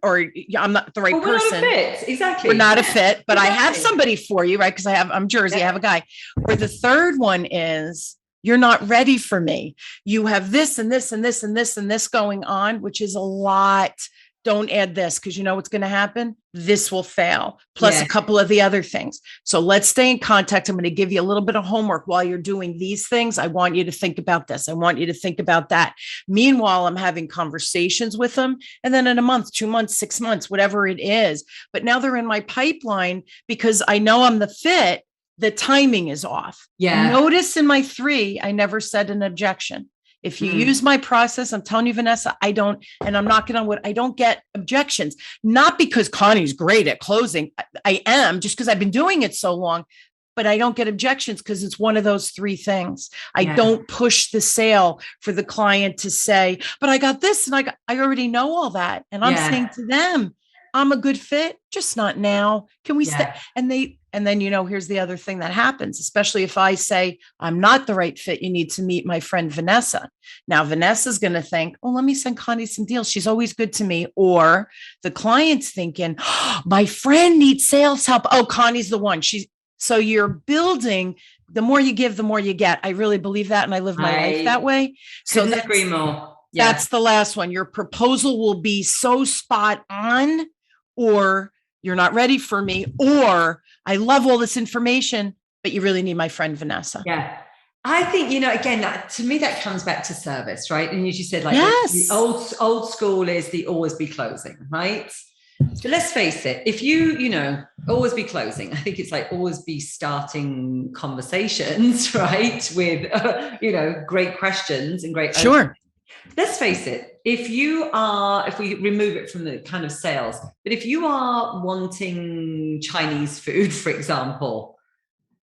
I'm not the right person. We're not a fit. Exactly. We're not a fit, but Exactly. I have somebody for you, right? Because I'm Jersey, I have a guy. Or the third one is you're not ready for me. You have this and this and this and this and this going on, which is a lot. Don't add this because you know what's going to happen. This will fail, plus a couple of the other things. So let's stay in contact. I'm going to give you a little bit of homework while you're doing these things. I want you to think about this. I want you to think about that. Meanwhile, I'm having conversations with them. And then in a month, 2 months, 6 months, whatever it is. But now they're in my pipeline because I know I'm the fit. The timing is off. Yeah. Notice in my 3, I never said an objection. If you use my process, I'm telling you, Vanessa, I don't, and I'm knocking on wood, I don't get objections, not because Connie's great at closing. I am just because I've been doing it so long, but I don't get objections because it's one of those 3 things. I don't push the sale for the client to say, but I got this and I already know all that. And I'm saying to them, I'm a good fit, just not now. Can we stay? And then, here's the other thing that happens, especially if I say, I'm not the right fit. You need to meet my friend Vanessa. Now, Vanessa's going to think, oh, let me send Connie some deals. She's always good to me. Or the client's thinking, oh, my friend needs sales help. Oh, Connie's the one. So you're building, the more you give, the more you get. I really believe that. And I live my life that way. So Couldn't agree more. That's the last one. Your proposal will be so spot on, or you're not ready for me, or I love all this information, but you really need my friend Vanessa. Yeah. I think, again, to me, that comes back to service, right? And as you said, like the old school is the always be closing, right? So let's face it, if you always be closing, I think it's like always be starting conversations, right? With, great questions and great. Sure. Let's face it, if we remove it from the kind of sales, but if you are wanting Chinese food, for example,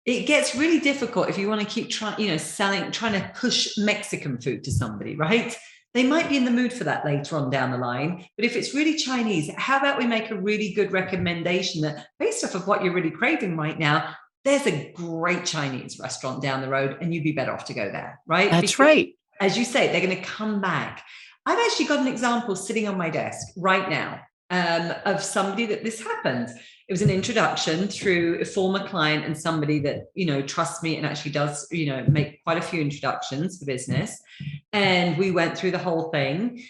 it gets really difficult if you want to keep trying to push Mexican food to somebody, right? They might be in the mood for that later on down the line. But if it's really Chinese, how about we make a really good recommendation that based off of what you're really craving right now, there's a great Chinese restaurant down the road and you'd be better off to go there, right? That's right. As you say, they're going to come back. I've actually got an example sitting on my desk right now of somebody that this happened. It was an introduction through a former client and somebody that, trusts me and actually does, make quite a few introductions for business. And we went through the whole thing.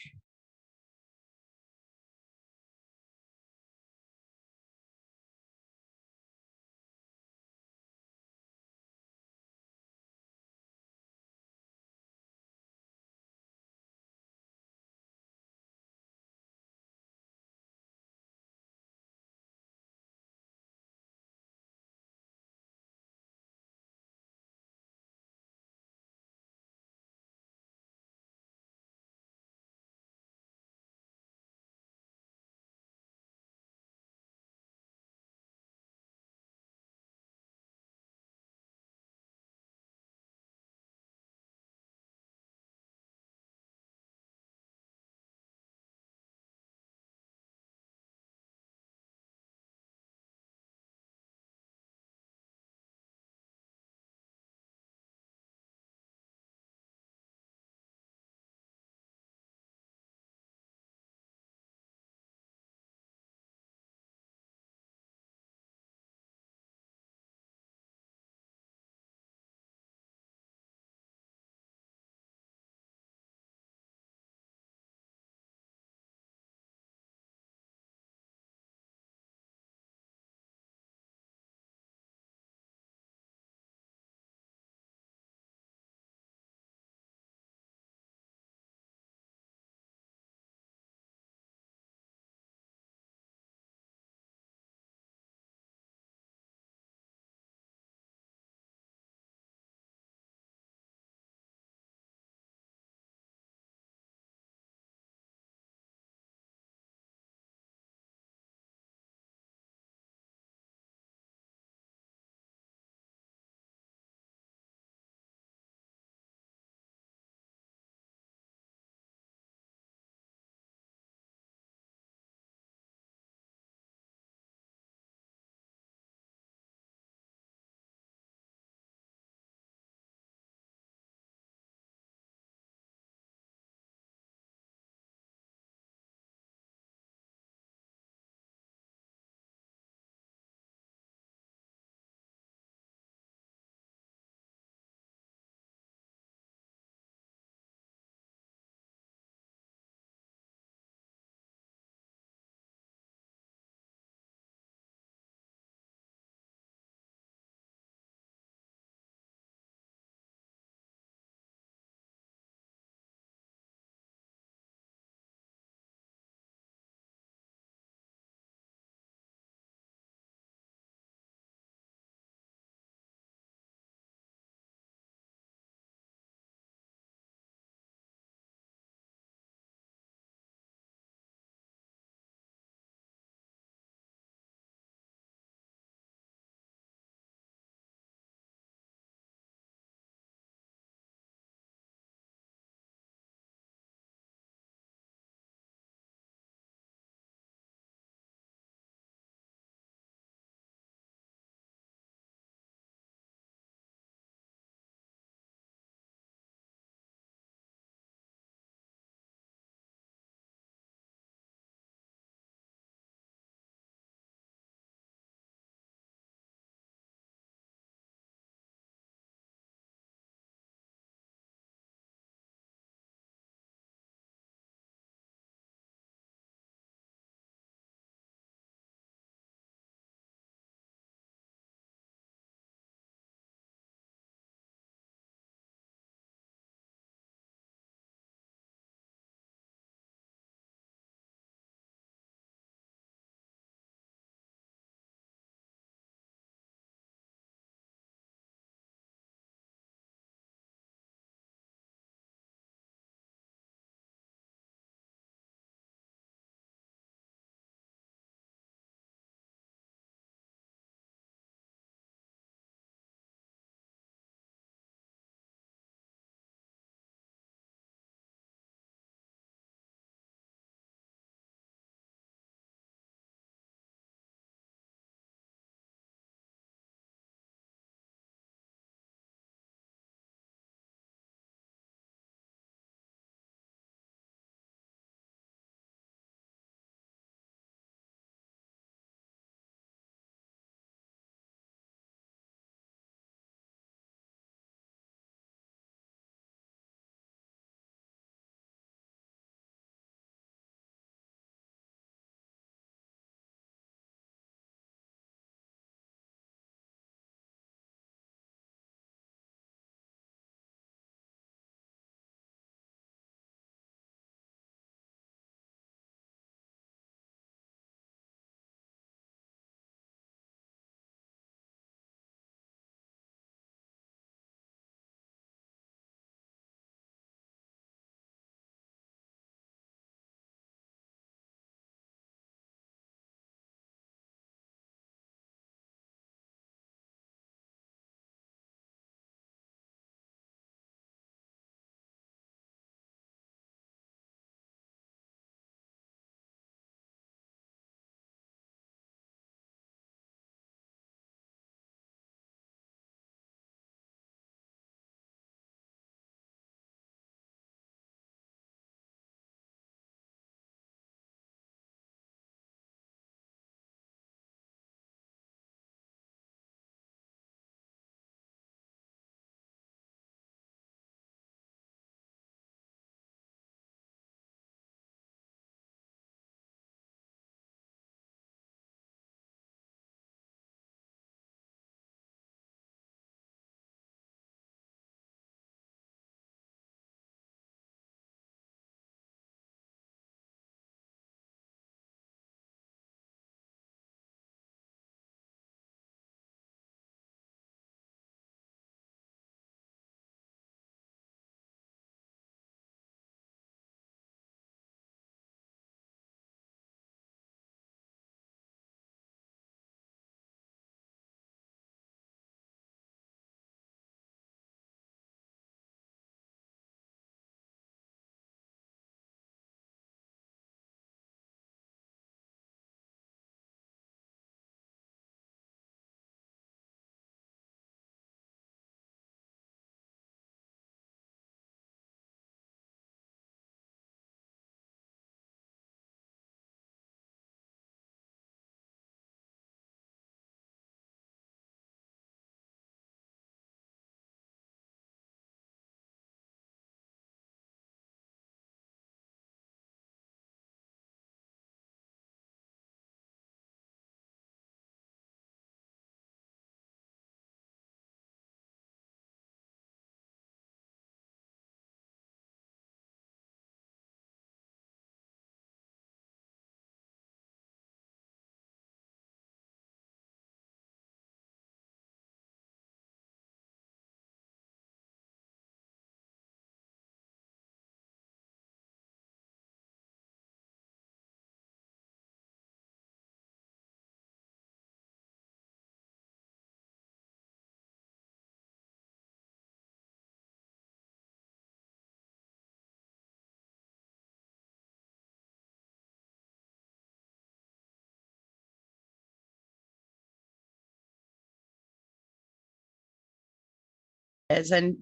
is, and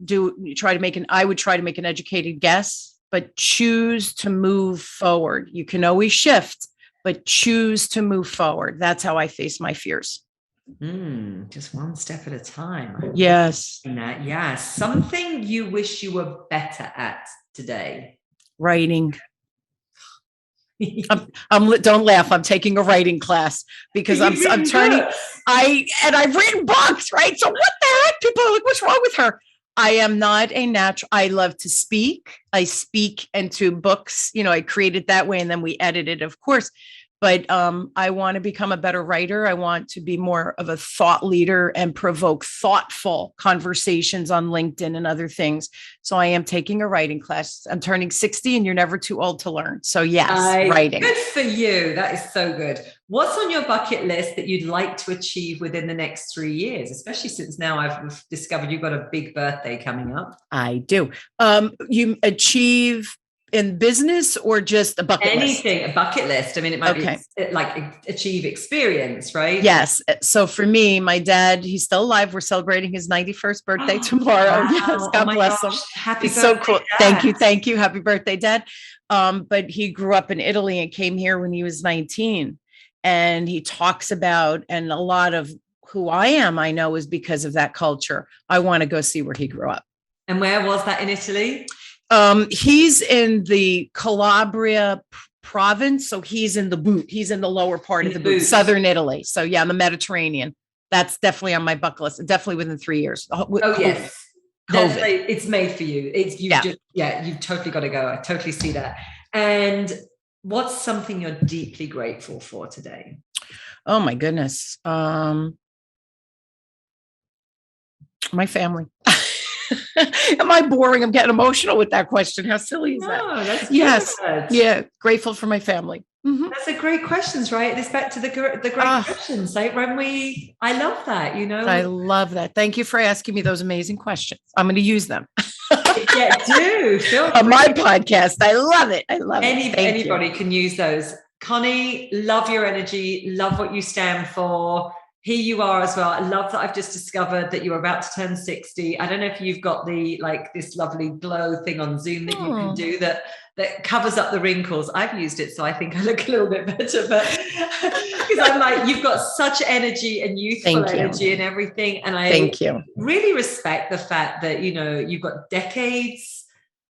I would try to make an educated guess, but choose to move forward. You can always shift, but choose to move forward. That's how I face my fears. Just one step at a time. Yes. Yeah. Something you wish you were better at today. Writing. Don't laugh. I'm taking a writing class because I'm turning. I've written books, right? So what the heck? People are like, what's wrong with her? I am not a natural. I love to speak. I speak into books. I created that way, and then we edited, of course. But I want to become a better writer. I want to be more of a thought leader and provoke thoughtful conversations on LinkedIn and other things. So I am taking a writing class. I'm turning 60, and you're never too old to learn. So yes, writing. Good for you. That is so good. What's on your bucket list that you'd like to achieve within the next 3 years, especially since now I've discovered you've got a big birthday coming up? I do. You achieve in business or just a bucket list? Anything, a bucket list. I mean, it might be like achieve experience, right? Yes. So for me, my dad, he's still alive. We're celebrating his 91st birthday tomorrow. Wow. Yes, God bless him. Happy birthday, so cool. Dad. Thank you. Happy birthday, Dad. But he grew up in Italy and came here when he was 19. And he talks about, and a lot of who I am, I know, is because of that culture. I want to go see where he grew up. And where was that in Italy? He's in the Calabria province. So he's in the boot. He's in the lower part of the boot, southern Italy. So yeah, in the Mediterranean. That's definitely on my bucket list. Definitely within 3 years. Yes. Definitely, it's made for you. You've totally got to go. I totally see that. And what's something you're deeply grateful for today? Oh my goodness. My family. Am I boring? I'm getting emotional with that question. How silly is that? That's yes. Good. Yeah. Grateful for my family. Mm-hmm. That's a great questions, right? It's back to the great questions. Like I love that, I love that. Thank you for asking me those amazing questions. I'm going to use them. Yeah, do. On my podcast. I love it. Anybody can use those. Connie, love your energy. Love what you stand for. Here you are as well. I love that I've just discovered that you're about to turn 60. I don't know if you've got this lovely glow thing on Zoom that you can do that covers up the wrinkles. I've used it, so I think I look a little bit better, but because I'm like, you've got such energy and youthful energy and everything. And I really respect the fact that, you've got decades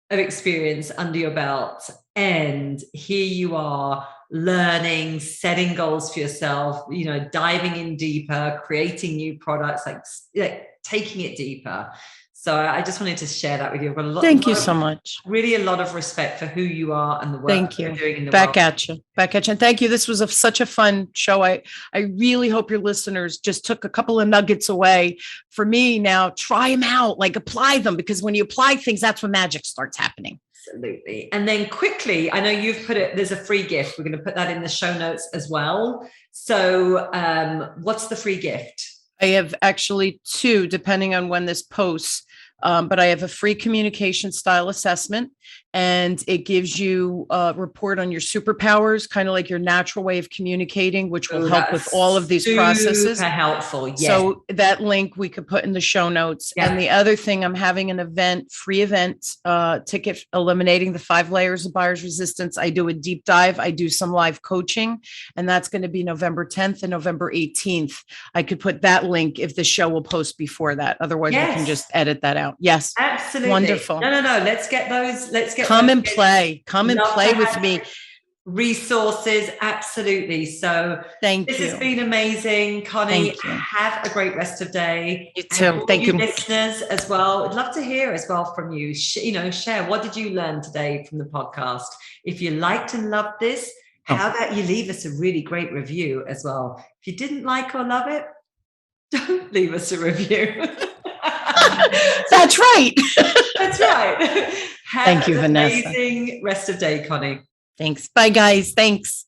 of experience under your belt, and here you are learning, setting goals for yourself, diving in deeper, creating new products, like taking it deeper. So I just wanted to share that with you. Thank you so much. Really a lot of respect for who you are and the work you're doing in the world. Back at you. And thank you. This was such a fun show. I really hope your listeners just took a couple of nuggets away. For me now, try them out, apply them, because when you apply things, that's when magic starts happening. Absolutely. And then quickly, I know you've put it, there's a free gift. We're going to put that in the show notes as well. So what's the free gift? I have actually 2, depending on when this posts. But I have a free communication style assessment, and it gives you a report on your superpowers, kind of like your natural way of communicating, which will help with all of these processes. Super helpful. Yes. So that link we could put in the show notes. Yeah. And the other thing, I'm having an free event ticket, eliminating the 5 layers of buyer's resistance. I do a deep dive. I do some live coaching, and that's going to be November 10th and November 18th. I could put that link if the show will post before that. Otherwise, we can just edit that out. Yes. Absolutely. Wonderful. No. Let's get those. Come and play with me. Resources. Absolutely. So this has been amazing. Connie, have a great rest of day. You too. Thank you. Listeners as well. I'd love to hear as well from you. Share, what did you learn today from the podcast? If you liked and loved this, how about you leave us a really great review as well? If you didn't like or love it, don't leave us a review. That's right. That's right. Thank you, Vanessa. Amazing rest of day, Connie. Thanks. Bye, guys. Thanks.